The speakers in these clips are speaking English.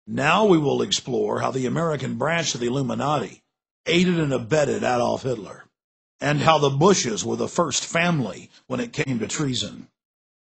Now we will explore how the American branch of the Illuminati aided and abetted Adolf Hitler, and how the Bushes were the first family when it came to treason.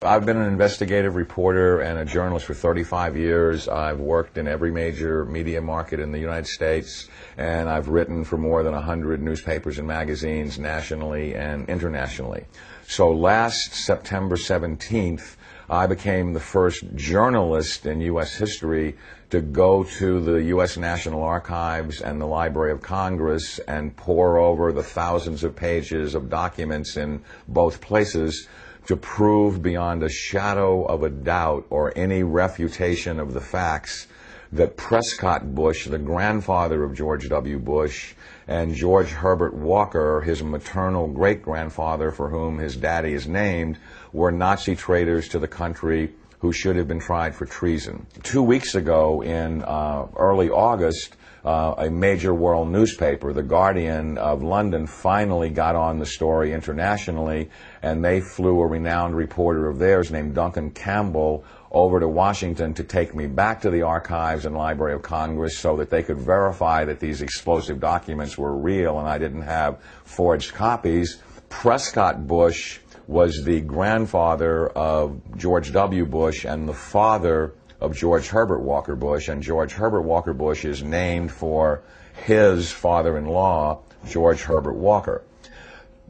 I've been an investigative reporter and a journalist for 35 years. I've worked in every major media market in the United States, and I've written for more than 100 newspapers and magazines nationally and internationally. So last September 17th, I became the first journalist in U.S. history to go to the U.S. National Archives and the Library of Congress and pore over the thousands of pages of documents in both places to prove beyond a shadow of a doubt or any refutation of the facts that Prescott Bush, the grandfather of George W. Bush, and George Herbert Walker, his maternal great-grandfather for whom his daddy is named, were Nazi traitors to the country who should have been tried for treason. 2 weeks ago, in early August, a major world newspaper, The Guardian of London, finally got on the story internationally, and they flew a renowned reporter of theirs named Duncan Campbell over to Washington to take me back to the archives and Library of Congress so that they could verify that these explosive documents were real and I didn't have forged copies. Prescott Bush was the grandfather of George W. Bush and the father of George Herbert Walker Bush, and George Herbert Walker Bush is named for his father-in-law, George Herbert Walker.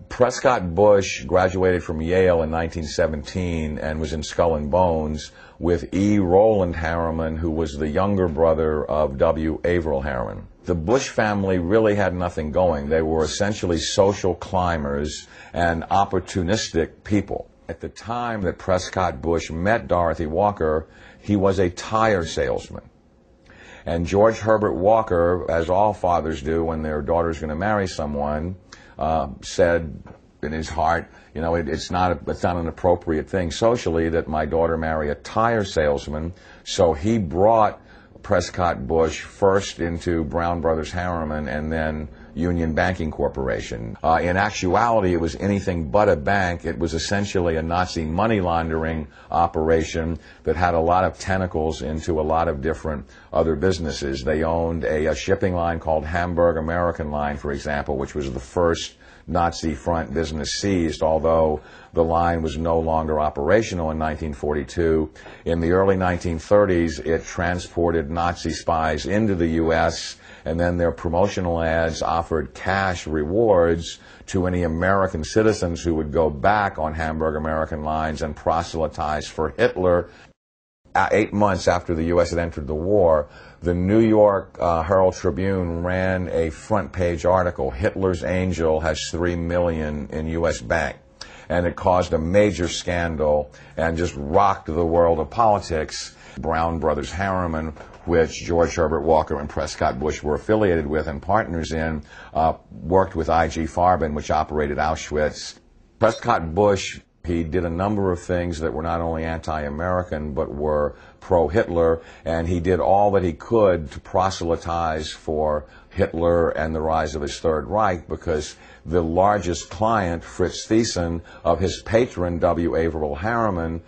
Prescott Bush graduated from Yale in 1917 and was in Skull and Bones with E. Rowland Harriman, who was the younger brother of W. Averill Harriman. The Bush family really had nothing going. They were essentially social climbers and opportunistic people. At the time that Prescott Bush met Dorothy Walker, he was a tire salesman. And George Herbert Walker, as all fathers do when their daughter's going to marry someone, said in his heart, you know, it's not an appropriate thing socially that my daughter marry a tire salesman. So he brought Prescott Bush first into Brown Brothers Harriman and then Union Banking Corporation. In actuality, it was anything but a bank. It was essentially a Nazi money laundering operation that had a lot of tentacles into a lot of different other businesses. They owned a shipping line called Hamburg American Line, for example, which was the first Nazi front business seized, although the line was no longer operational in 1942. In the early 1930s, it transported Nazi spies into the U.S., and then their promotional ads offered cash rewards to any American citizens who would go back on Hamburg American Lines and proselytize for Hitler. 8 months after the U.S. had entered the war, the New York Herald Tribune ran a front-page article, Hitler's Angel has $3 million in U.S. bank. And it caused a major scandal and just rocked the world of politics. Brown Brothers Harriman, which George Herbert Walker and Prescott Bush were affiliated with and partners in, worked with I.G. Farben, which operated Auschwitz. Prescott Bush, he did a number of things that were not only anti-American but were pro-Hitler, and he did all that he could to proselytize for Hitler and the rise of his Third Reich, because the largest client, Fritz Thyssen, of his patron, W. Averill Harriman,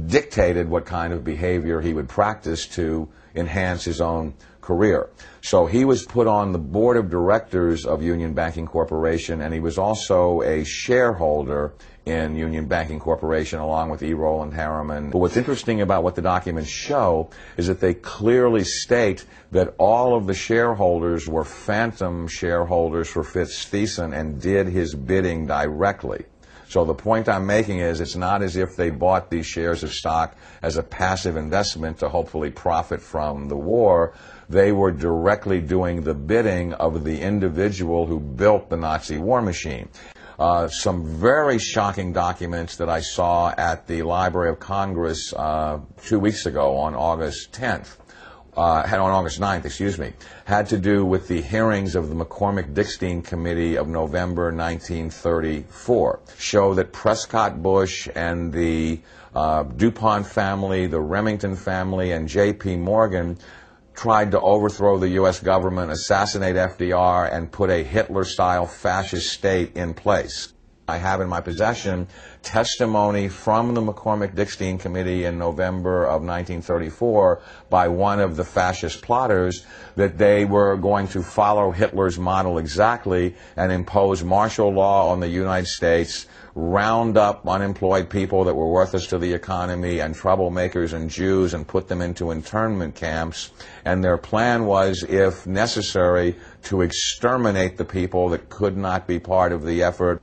dictated what kind of behavior he would practice to enhance his own career. So he was put on the board of directors of Union Banking Corporation, and he was also a shareholder in Union Banking Corporation along with E. Rowland Harriman. But what's interesting about what the documents show is that they clearly state that all of the shareholders were phantom shareholders for Fritz Thyssen and did his bidding directly. So the point I'm making is it's not as if they bought these shares of stock as a passive investment to hopefully profit from the war. They were directly doing the bidding of the individual who built the Nazi war machine. Some very shocking documents that I saw at the Library of Congress 2 weeks ago on August 10th. On August 9th, excuse me, had to do with the hearings of the McCormick-Dickstein Committee of November 1934. Show that Prescott Bush and the DuPont family, the Remington family, and J.P. Morgan tried to overthrow the U.S. government, assassinate FDR, and put a Hitler-style fascist state in place. I have in my possession testimony from the McCormick-Dickstein Committee in November of 1934 by one of the fascist plotters that they were going to follow Hitler's model exactly and impose martial law on the United States, round up unemployed people that were worthless to the economy and troublemakers and Jews and put them into internment camps. And their plan was, if necessary, to exterminate the people that could not be part of the effort.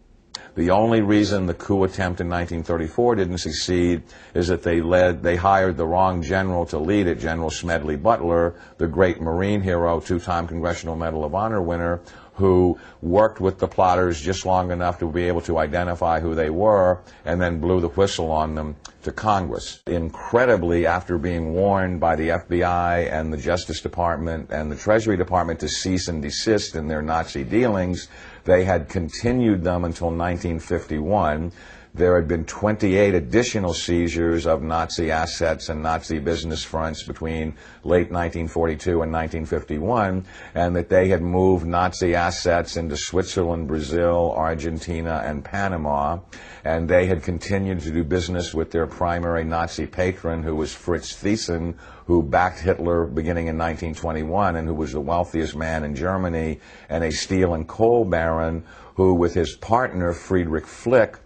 The only reason the coup attempt in 1934 didn't succeed is that they hired the wrong general to lead it, General Smedley Butler, the great Marine hero, two-time Congressional Medal of Honor winner, who worked with the plotters just long enough to be able to identify who they were and then blew the whistle on them to Congress. Incredibly, after being warned by the FBI and the Justice Department and the Treasury Department to cease and desist in their Nazi dealings, they had continued them until 1951. There had been 28 additional seizures of Nazi assets and Nazi business fronts between late 1942 and 1951, and that they had moved Nazi assets into Switzerland, Brazil, Argentina, and Panama, and they had continued to do business with their primary Nazi patron, who was Fritz Thyssen, who backed Hitler beginning in 1921 and who was the wealthiest man in Germany, and a steel and coal baron who, with his partner Friedrich Flick,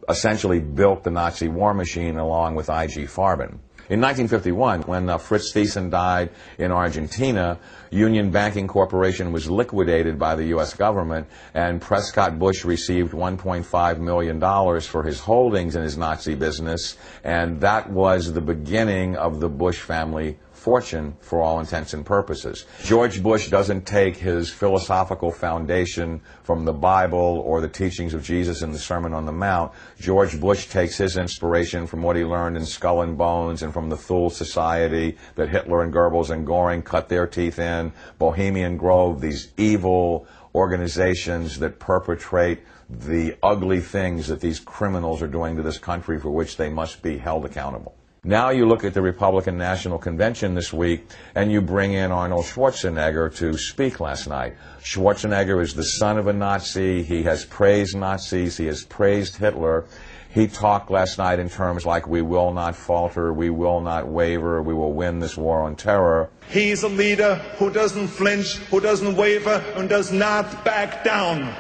essentially built the Nazi war machine along with I.G. Farben. In 1951, when Fritz Thyssen died in Argentina, Union Banking Corporation was liquidated by the U.S. government, and Prescott Bush received $1.5 million for his holdings in his Nazi business, and that was the beginning of the Bush family fortune for all intents and purposes. George Bush doesn't take his philosophical foundation from the Bible or the teachings of Jesus in the Sermon on the Mount. George Bush takes his inspiration from what he learned in Skull and Bones and from the Thule Society that Hitler and Goebbels and Goring cut their teeth in, Bohemian Grove, these evil organizations that perpetrate the ugly things that these criminals are doing to this country for which they must be held accountable. Now you look at the Republican National Convention this week, and you bring in Arnold Schwarzenegger to speak last night. Schwarzenegger is the son of a Nazi. He has praised Nazis. He has praised Hitler. He talked last night in terms like, we will not falter, we will not waver, we will win this war on terror. He is a leader who doesn't flinch, who doesn't waver, and does not back down.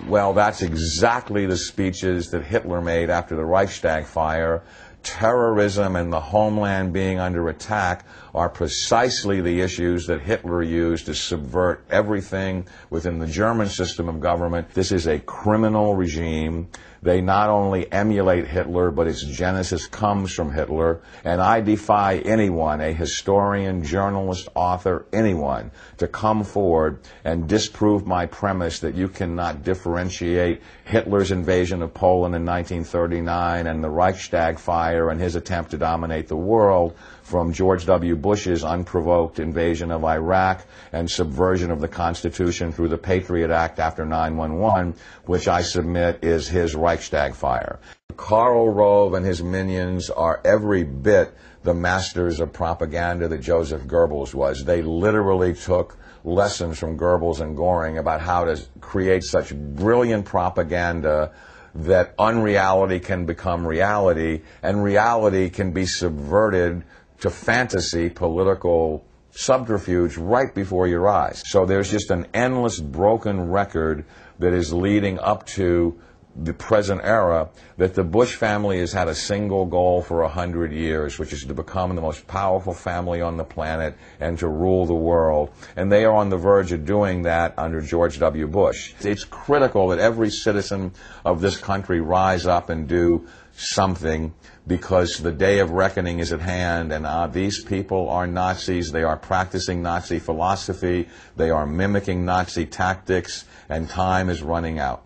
Well, that's exactly the speeches that Hitler made after the Reichstag fire. Terrorism and the homeland being under attack are precisely the issues that Hitler used to subvert everything within the German system of government. This is a criminal regime. They not only emulate Hitler, but its genesis comes from Hitler. And I defy anyone, a historian, journalist, author, anyone, to come forward and disprove my premise that you cannot differentiate Hitler's invasion of Poland in 1939 and the Reichstag fire and his attempt to dominate the world from George W. Bush's unprovoked invasion of Iraq and subversion of the Constitution through the Patriot Act after 9/11, which I submit is his Reichstag fire. Karl Rove and his minions are every bit the masters of propaganda that Joseph Goebbels was. They literally took lessons from Goebbels and Goring about how to create such brilliant propaganda that unreality can become reality, and reality can be subverted to fantasy political subterfuge right before your eyes. So there's just an endless broken record that is leading up to the present era, that the Bush family has had a single goal for 100 years, which is to become the most powerful family on the planet and to rule the world. And they are on the verge of doing that under George W. Bush. It's critical that every citizen of this country rise up and do something, because the day of reckoning is at hand, and these people are Nazis. They are practicing Nazi philosophy. They are mimicking Nazi tactics, and time is running out.